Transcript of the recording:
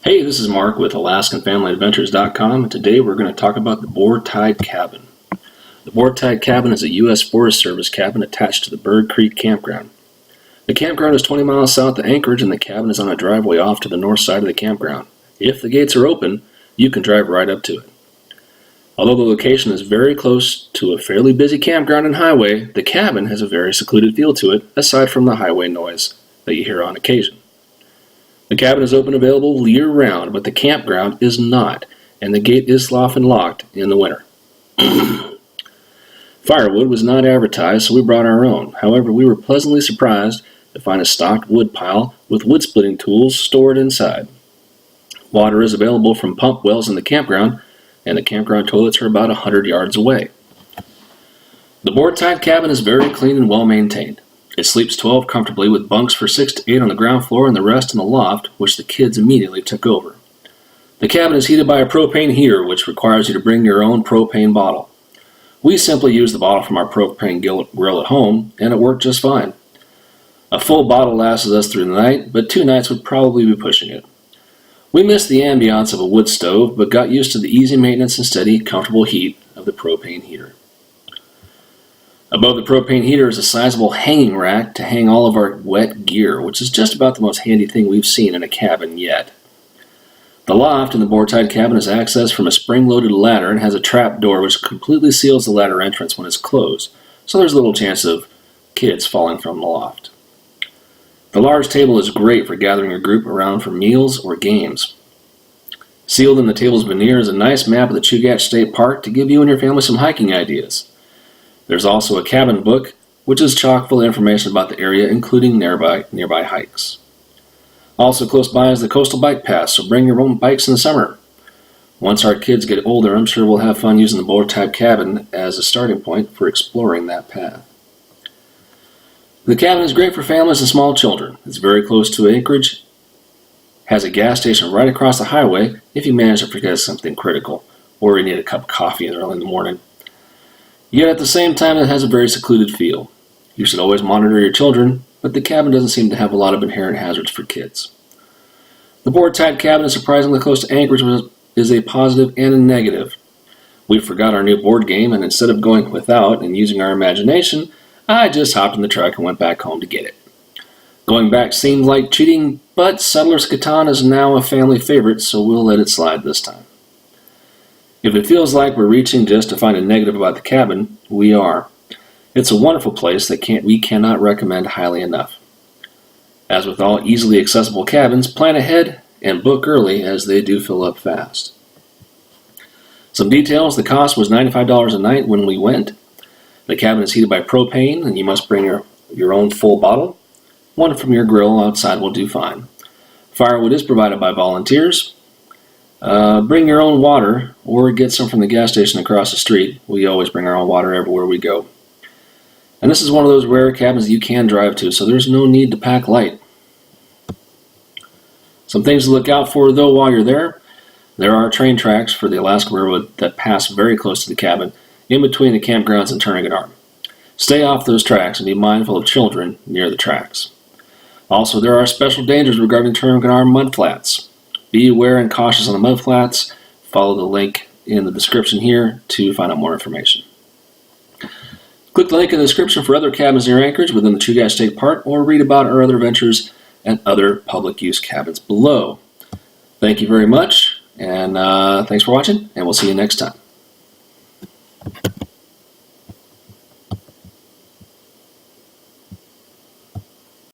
Hey, this is Mark with AlaskanFamilyAdventures.com, and today we're going to talk about the Board-Tied Cabin. The Board-Tied Cabin is a U.S. Forest Service cabin attached to the Bird Creek campground. The campground is 20 miles south of Anchorage, and the cabin is on a driveway off to the north side of the campground. If the gates are open, you can drive right up to it. Although the location is very close to a fairly busy campground and highway, the cabin has a very secluded feel to it, aside from the highway noise that you hear on occasion. The cabin is open and available year-round, but the campground is not, and the gate is often locked in the winter. Firewood was not advertised, so we brought our own. However, we were pleasantly surprised to find a stocked wood pile with wood-splitting tools stored inside. Water is available from pump wells in the campground, and the campground toilets are about 100 yards away. The board-tied cabin is very clean and well-maintained. It sleeps 12 comfortably with bunks for 6 to 8 on the ground floor and the rest in the loft, which the kids immediately took over. The cabin is heated by a propane heater, which requires you to bring your own propane bottle. We simply used the bottle from our propane grill at home, and it worked just fine. A full bottle lasted us through the night, but 2 nights would probably be pushing it. We missed the ambiance of a wood stove, but got used to the easy maintenance and steady, comfortable heat of the propane heater. Above the propane heater is a sizable hanging rack to hang all of our wet gear, which is just about the most handy thing we've seen in a cabin yet. The loft in the board-tied cabin is accessed from a spring-loaded ladder and has a trap door which completely seals the ladder entrance when it's closed, so there's little chance of kids falling from the loft. The large table is great for gathering a group around for meals or games. Sealed in the table's veneer is a nice map of the Chugach State Park to give you and your family some hiking ideas. There's also a cabin book, which is chock full of information about the area, including nearby hikes. Also close by is the Coastal Bike Pass, so bring your own bikes in the summer. Once our kids get older, I'm sure we'll have fun using the board-tied cabin as a starting point for exploring that path. The cabin is great for families and small children. It's very close to Anchorage, has a gas station right across the highway if you manage to forget something critical, or you need a cup of coffee early in the morning. Yet at the same time, it has a very secluded feel. You should always monitor your children, but the cabin doesn't seem to have a lot of inherent hazards for kids. The board-tied cabin is surprisingly close to Anchorage, which is a positive and a negative. We forgot our new board game, and instead of going without and using our imagination, I just hopped in the truck and went back home to get it. Going back seemed like cheating, but Settlers Catan is now a family favorite, so we'll let it slide this time. If it feels like we're reaching just to find a negative about the cabin, we are. It's a wonderful place that we cannot recommend highly enough. As with all easily accessible cabins, plan ahead and book early as they do fill up fast. Some details: the cost was $95 a night when we went. The cabin is heated by propane, and you must bring your own full bottle. One from your grill outside will do fine. Firewood is provided by volunteers. Bring your own water or get some from the gas station across the street. We always bring our own water everywhere we go. And this is one of those rare cabins you can drive to, so there's no need to pack light. Some things to look out for, though, while you're there. There are train tracks for the Alaska Railroad that pass very close to the cabin, in between the campgrounds and Turnagain Arm. Stay off those tracks and be mindful of children near the tracks. Also, there are special dangers regarding Turnagain Arm Mudflats. Be aware and cautious on the mudflats. Follow the link in the description here to find out more information. Click the link in the description for other cabins near Anchorage within the Chugach State Park, or read about our other adventures and other public use cabins below. Thank you very much, and thanks for watching, and we'll see you next time.